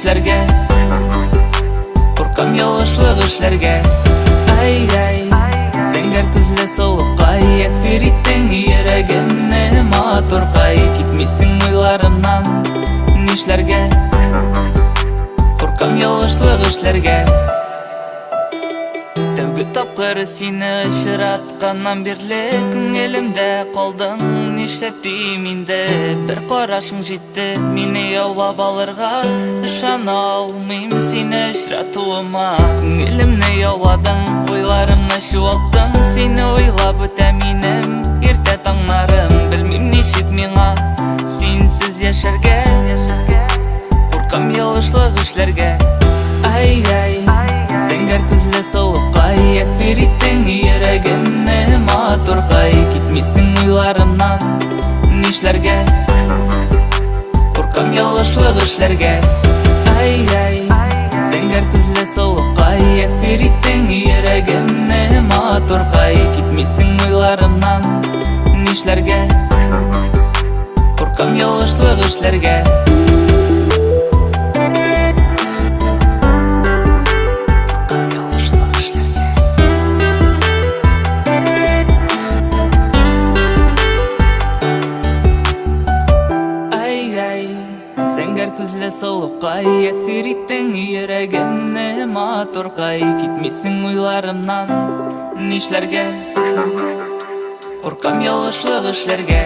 эшләргә. Куркам ялгышлык эшләргә. Ай-ай, зәңгәр күзле сулыккай, әсир иттең йөрәгемне матуркай. Китмисең уйларымнан, нишләргә? Куркам ялгышлык эшләргә. Тәүге тапкыр сине очратканнан бирле күңелемдә калдың, нишләтим инде? Бер карашың җитте мине яулап алырга, ышана алмыйм сине очратуыма. Күңелемне яуладың, уйларымны чуалттың, сине уйлап үтә минем иртә таңнарым. Белмим ничек миңа синсез яшәргә, куркам ялгышлык эшләргә. Ай-ай, зәңгәр күзле сулыккай, әсир иттең йөрәгемне матуркай. Китмисең уйларымнан, нишләргә? Куркам ялгышлык эшләргә. Ай-ай, зәңгәр күзле сулыккай, әсир иттең йөрәгемне матуркай. Китмисең уйларымнан, нишләргә? Куркам ялгышлык эшләргә. Зәңгәр күзле сулыккай, әсир иттең йөрәгемне матуркай. Китмисең уйларымнан, нишләргә? Куркам ялгышлык эшләргә.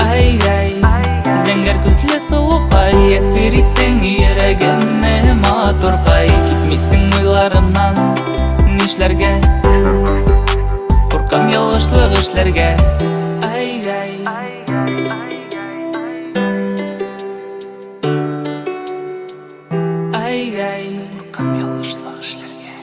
Ай-ай, зәңгәр күзле сулыккай, әсир иттең йөрәгемне матуркай. Китмисең уйларымнан, нишләргә? Куркам ялгышлык эшләргә. Ай-ай, куркам ялгышлык эшләргә.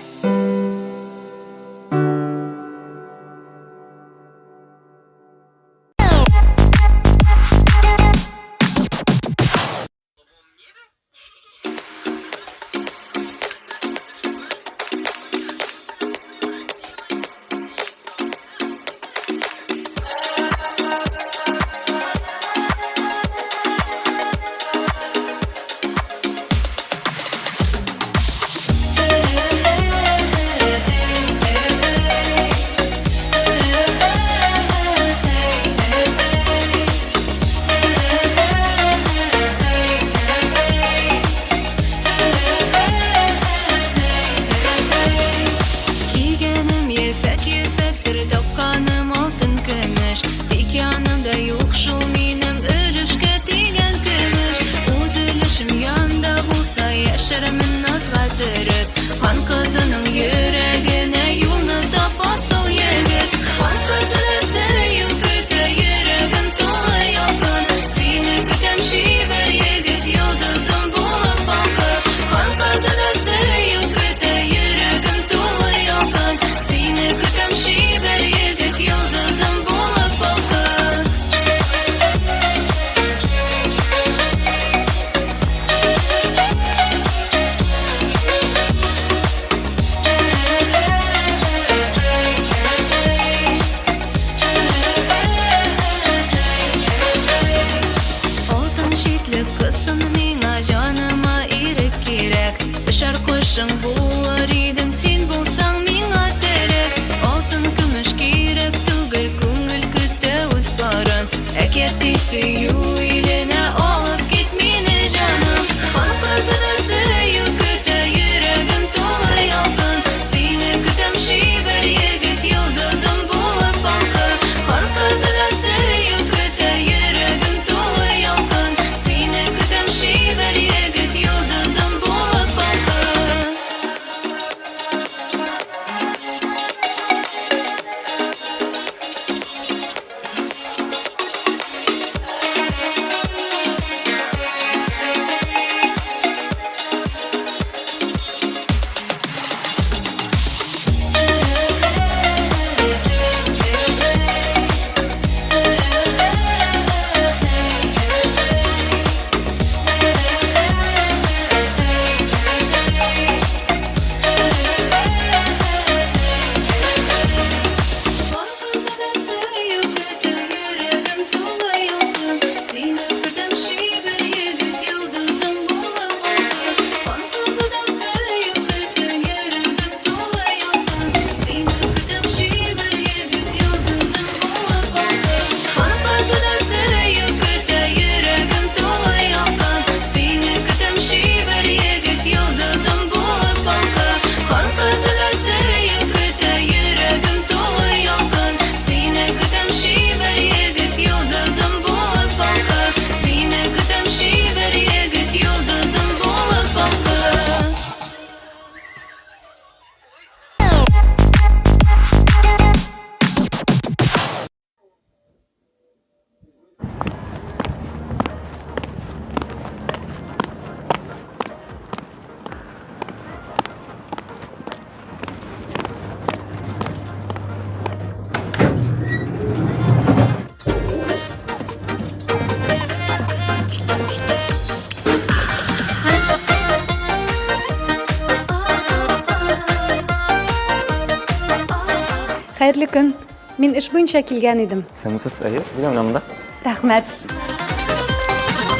Xayrlı gün. Мен iş boyunca kelgen edim. Сәмсіз әйе, сізге мынамында. Рахмәт.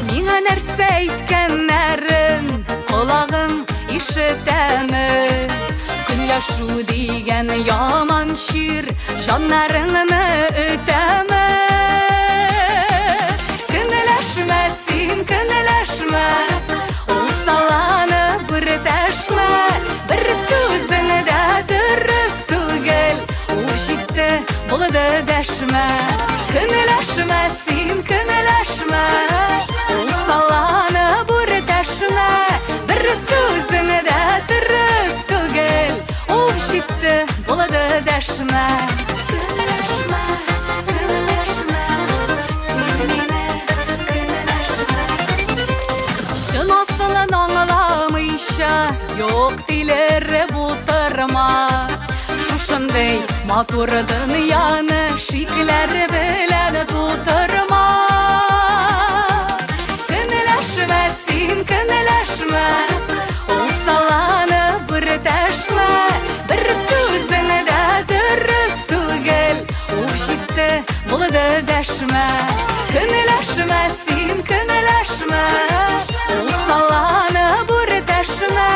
Миңа нәрсә әйткәннәрен колагың ишетәме? Көнләшү дигән яман шир җаннарыңны үтәме? Көнләшмә син, көнләшмә, ул саланы бер дәшмә, бер сүзең дә дөрес түгел, ул җитте булды дәшмә. Көнләшмә син, көнләшмә, ул саланы бер дәшмә, бер сүзең дә дөрес түгел, ул җитте булды дәшмә. Көнләшмә, көнләшмә, син мине көнләшмә. Чын асылын аңламыйча, юк дилер бутырма. Шушындай матур дөньяны шикләр белән тутырма. Көнләшмә син, көнләшмә, ул саланы бер дәшмә, бер сүзең дә дөрес түгел, ул җитте булды дәшмә. Көнләшмә син, көнләшмә, ул саланы бер дәшмә,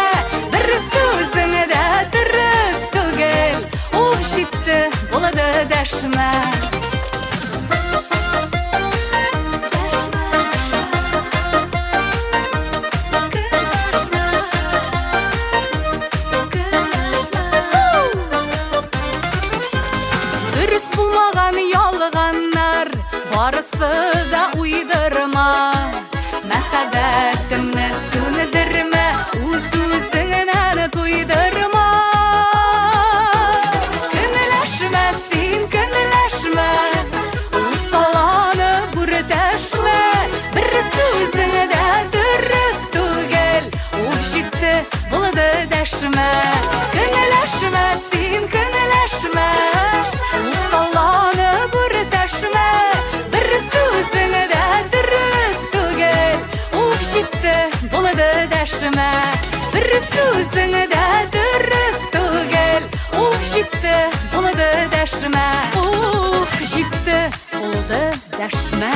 бер сүзең дә дөрес түгел, ул җитте булды дәшмә. Дөрес булмаган ялганнар барысы да уйдырма. Мәхәббәтемне сүндермә, үз үзеңнән туйдырма. Көнләшмә син, көнләшмә, ул саланы бер дәшмә, бер сүзең дә дөрес түгел, ул җитте булды дәшмә. Көнләшмә син, көнләшмә, ул саланы бер дәшмә, бер сүзең дә дөрес түгел, ул җитте булды дәшмә. Бер сүзең дә дөрес түгел, ул җитте булды дәшмә. Ух, җитте булды дәшмә.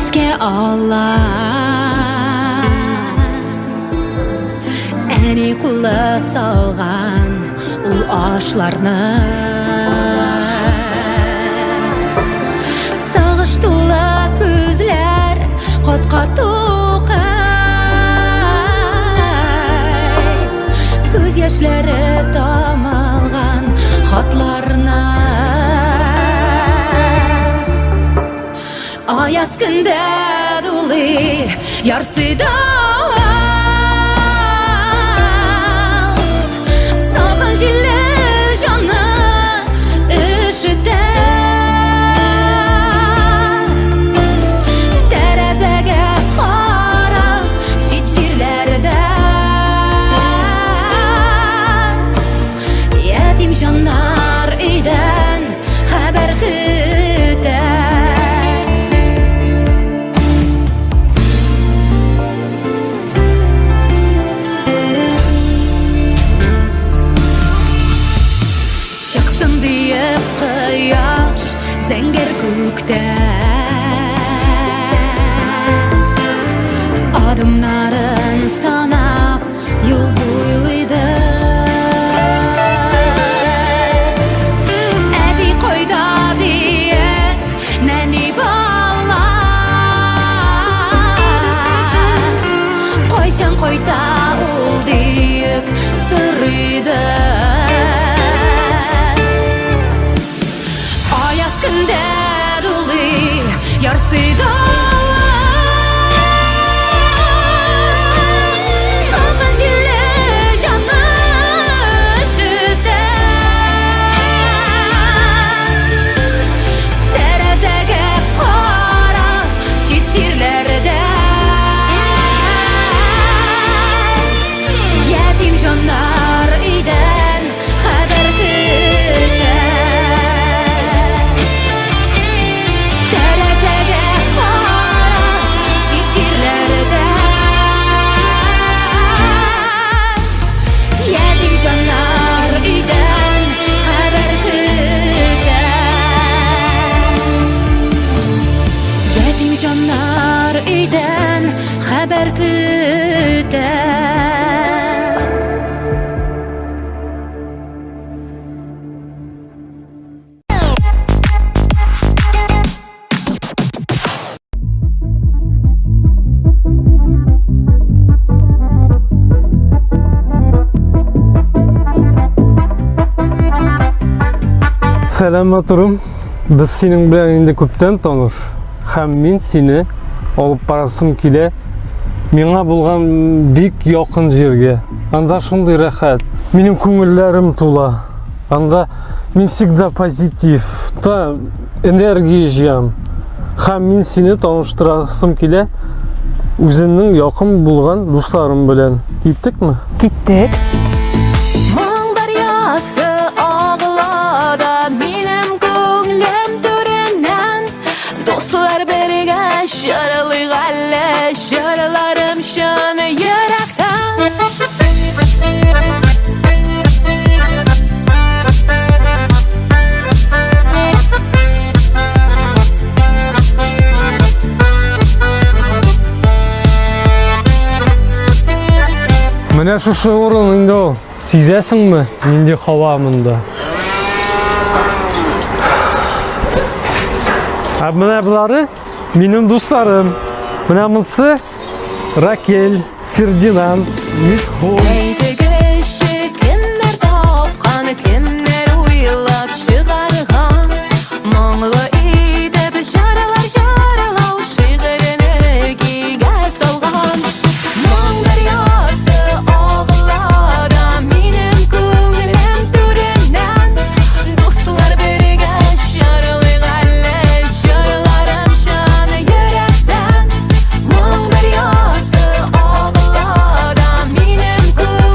esке ala Әни құлы салған ұл ашларны Сағыш тұлы күзлер Қотқа тұқай Көз яшьләре тамалған Хатларына Аяз күндә дулы ярсыйда Салқын жилі жаны үшіде Тәрәзәге қара шет жерлерде Ятим жаннар үйден хәбәр күтә Қияш зәңгер көкте Адымнарын санап юл бойлайды Әди қойда дие нәни бала Қойшан қойта ол дейіп сұрайды Аяз күндә дулы ярсыйда Салқын жилі жаны үшіде Тәрәзәге қара шет жерлерде Ятим жаннар үйден хәбәр күтә Тәрәзәге қара шет жерлерде Ятим жаннар үйден хәбәр күтә Ятим жаннар үйден хәбәр күтә Сәләмәтұрым, біз сенің білән енді көптен таныр. Һәм мен сені алып барасым келе. Миңа болған бик якын жерге. Анда шундый рәхәт. Минем күңелләрем тула. Анда мен всегда позитив, та энергия җыям. Һәм мен сені таныштырасым келе. Үземнең якын булган дусларым белән. Киттекме? Киттек. Моң дарьясы ағлада минем күңлем түреннән Дуслар бергә шарылыйк әле шарыларым шаны йөрәктән Менә шушы урын инде ул. Сизәсеңме? Нинди һава монда. Менә булары минем дусларым. Менә монсы Ракель, Фердинанд, Митхун. Әйтегезче, кемнәр тапкан, кемнәр уйлап чыгарган Моңлы итеп шаралар шаралау шигырене кигә салган Моң дарьясы ағлада минем күңлем түреннән Дуслар бергә шарылыйк әле шарыларым шаны йөрәктән Моң дарьясы ағлада минем күңлем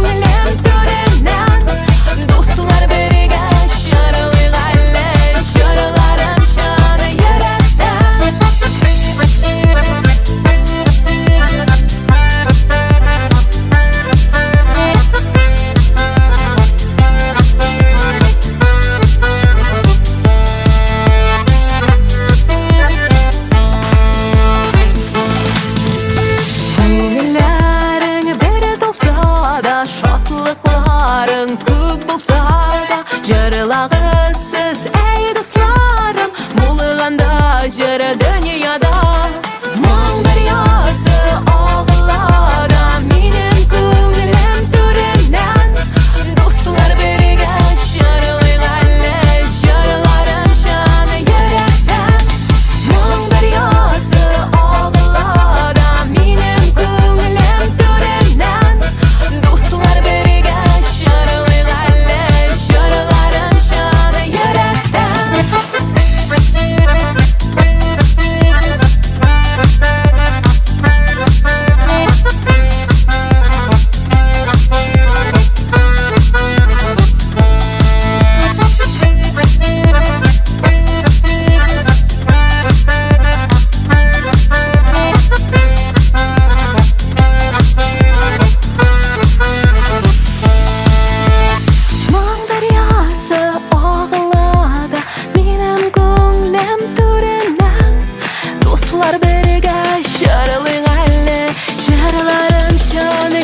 Dostlar birge şarılın elle Şarılarım şanı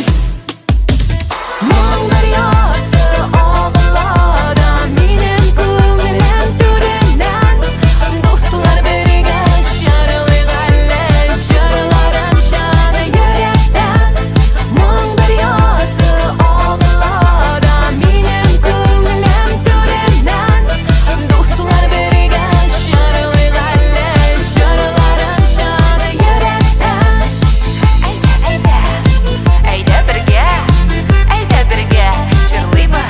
Mağın deryası ağlarda Benim kılgılem türünden Dostlar birge şarılın elle Şarılarım şanı yürekten Mağın deryası ağlarda Benim kılgılem türünden Dostlar birge şarılın elle Şarılarım şanı yürekten Eyde birge Şırlıyba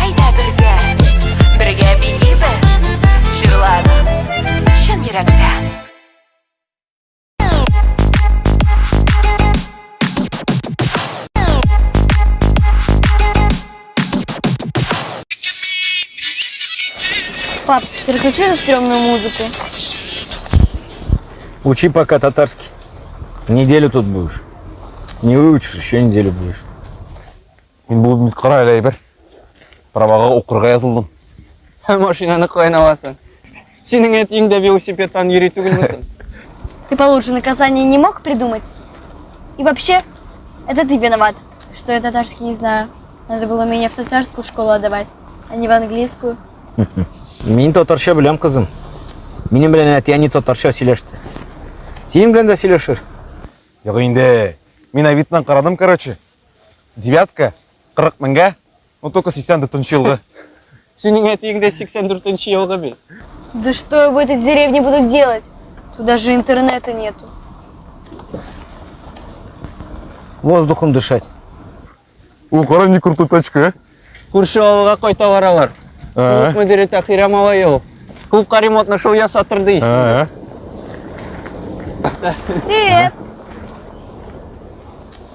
Eyde birge biniyba Şırlarım şın yürekten Пап, переключи на стрёмную музыку. Учи пока татарский. Неделю тут будешь. Не выучишь, еще неделю будешь. Мен бұл үміт қара әлі бір. Праваға оқырға yazылдым. Машинаны қайнавасың. Сенің әтеңді велосипедтан үйрету күлмесін. Ты получше наказание не мог придумать? И вообще, это ты виноват, что я татарский не знаю. Надо было меня в татарскую школу отдавать, а не в английскую. Мен татарша білем қызым. Менің білен әтияне татарша сөйлешті. Сенің білен де сөйлешір. Яғы енді, мен авитынан қарадым, короче. Девятка, 40 мыңға, но только 84 жылғы. Сенің әтеңді 84-ші елғы бе. Да что я в этой деревне буду делать? Тут даже интернета нету. Воздухом дышать. О, қара не крутой тачка, Көрші ауылға қой товары бар. Клуб мүдірі Тахирам Алаев. Клубқа ремонтны шоу жасаттырды. Привет!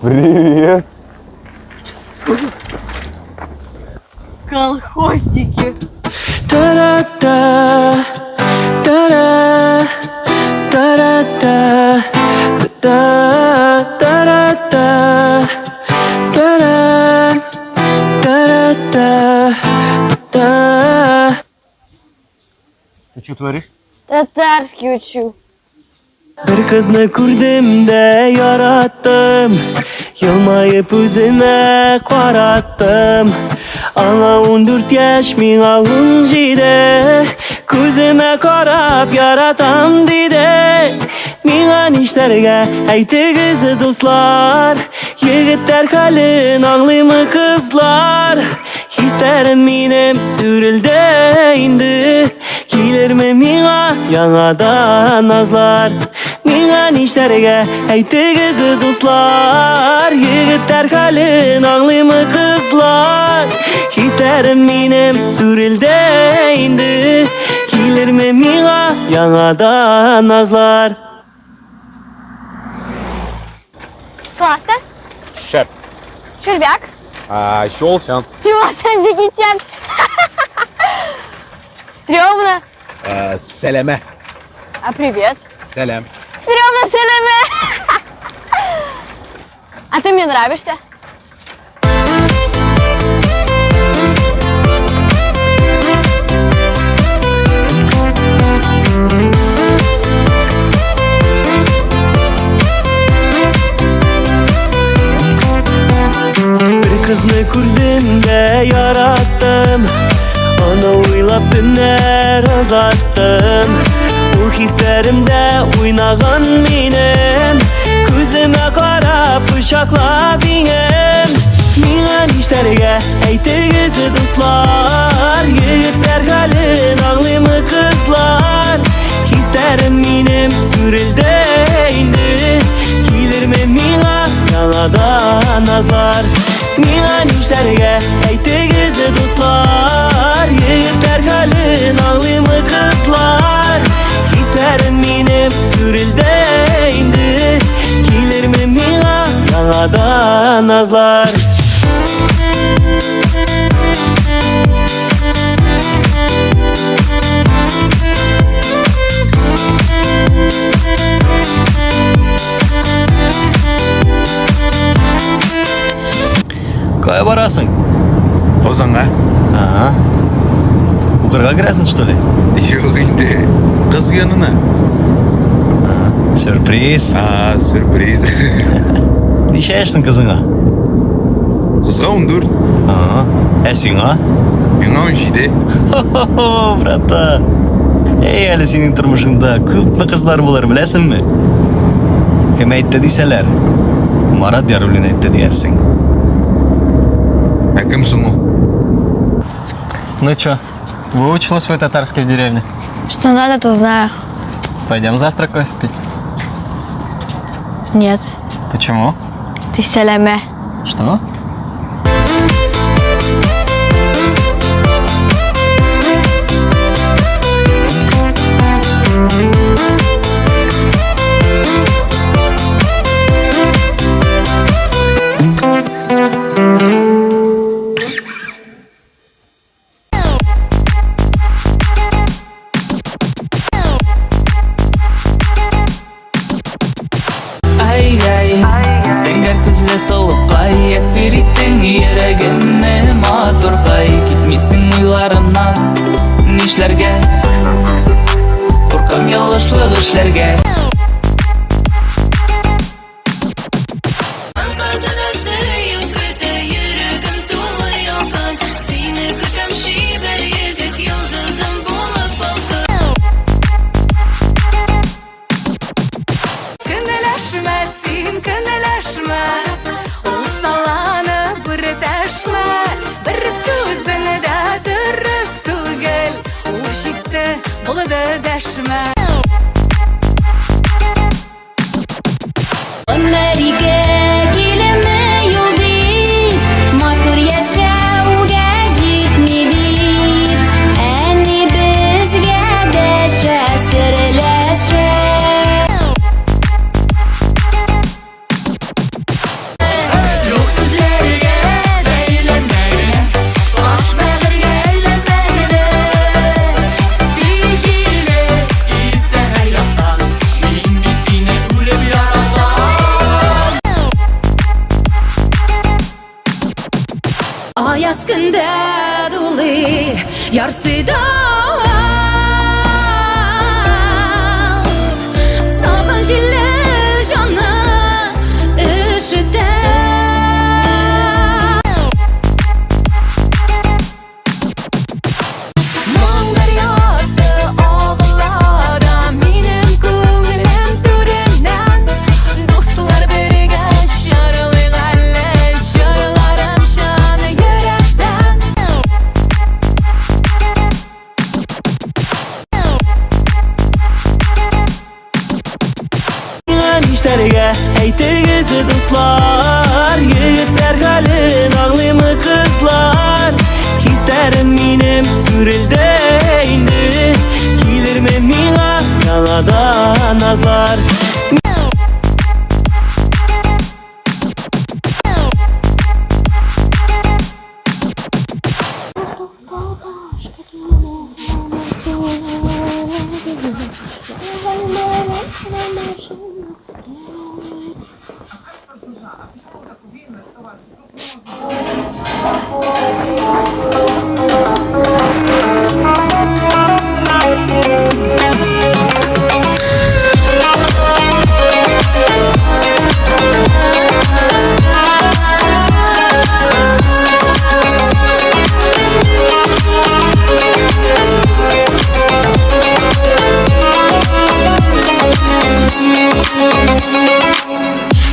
Привет. Колхозики! Та-ра-та, та-ра, та-ра-та, та-та, та-ра-та, та-ра, та-ра-та, та. Ты что творишь? Татарский учу. Bir kızını gördüm de yarattım Yılmayıp üzüme qarattım Ana 14 yaş ming'a 17 Gözüme qarab yaratam dedi Ming'a nişlerge aytığızı dostlar Yigitler halin anlıyımı kızlar Hislerim benim sürüldü indi Gelir mi ming'a yanadan nazlar Ming'a nişlerge aytığızı dostlar Yigitler halin anlıyımı kızlar Hislerim benim sürüldü indi Gelir mi ming'a yanadan nazlar Классно. Шәп. Червяк. Шол сен. Чего, Джеки Чан? Стрёмно. Сәлемә. А привет? Сәлем. Стрёмно, Селеме. А ты мне нравишься? Bir kızını gördüm de yarattım Ana oylap günler uzattım O hislerimde oynagan benim Gözüme qarab bıçaklap inem Ming'a nişlerge aytığızı dostlar Yigitler halin anlıyımı kızlar Hislerim benim sürüldü indi Gelir mi ming'a yanadan nazlar Ming'a nişlerge aytığızı dostlar Yigitler halin anlıyımı kızlar Hislerim benim sürüldü indi Gelir mi ming'a yanadan nazlar Кая барасың? Озанға? Ага. Укырға кіресің, что ли? Жоқ енді. Қыз янына. Sürpriz. Sürpriz. Neçə yaşsın kızına? Kızga 14, Sina? mena 17. Brata. Ey әлі senin turmuşunda köpme kızlar bular bilesinmi? Hem aytdı deyseler. Marat Yarulin aytdı diyersin. Kimsin o? Ну чё, выучила свой татарский в деревне? Что надо, то знаю. Пойдем завтра кофе пить. Нет. Почему? Ты селяме. Что? Сеңгәр күзле солыққай әсер иттің йөрәгемне матургай китмисең уйларымнан нишләргә куркам ялгышлык эшләргә Ayaz günde dolu yarsıda Sakın jille canı üşüde Mangar yası ağlara Benim kuvvetim türünden Dostlar bergen şarlı galle Şarlarım şanı yürekten Нишләргә әйтегез дуслар Егетләр хәлен аңлыймы кызлар Хисләрем минем сүрелде инде Килерме миңа яңадан назлар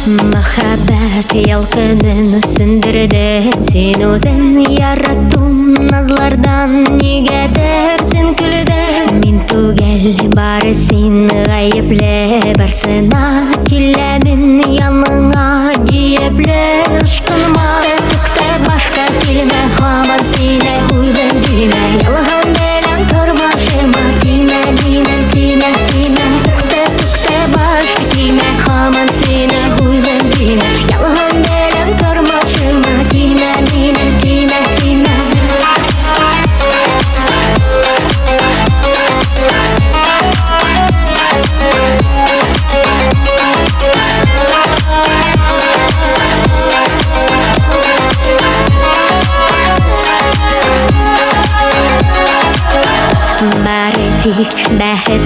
Мәхәббәт ялкынын сөндерде Сен үзен яраттым назлардан Нигәдер син көлде Мин түгел бары син гаепле Барсына киләмен яныңа диепле Ышкыма тукта башка килмә Һаман сине уйлыйм димә Ялган белән тормышыма Тимә минем тимә тимә Тукта башка килмә Һаман сине уйлыйм димә Ялган белән тормышыма Тимә минем тимә тимә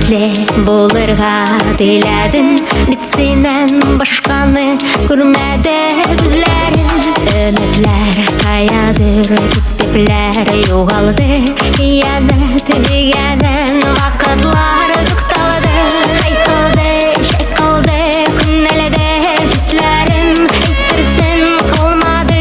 Үмітле болырға тіләдің Бітсінен башқаны күрмәді күзләрін Үмітлер қаядыр кеттеплер юғалды Қиянат дегенін вақытлар тұқталды Қайқылды, шайқылды күннеледі түсләрім Әйтерсін қалмады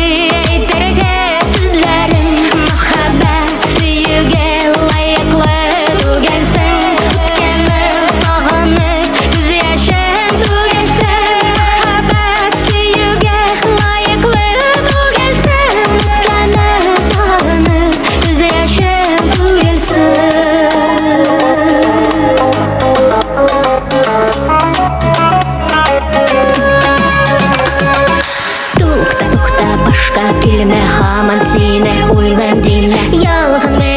әйтерге сүзләрім Махаббат сүйуге лайықлы түгелсің Өткені сағынып күз яшын түгелсің Махаббат сүйуге лайықлы түгелсің Өткені сағынып күз яшын түгелсің Tukta bашка келме хаман сені ойлайм деймін Ялғын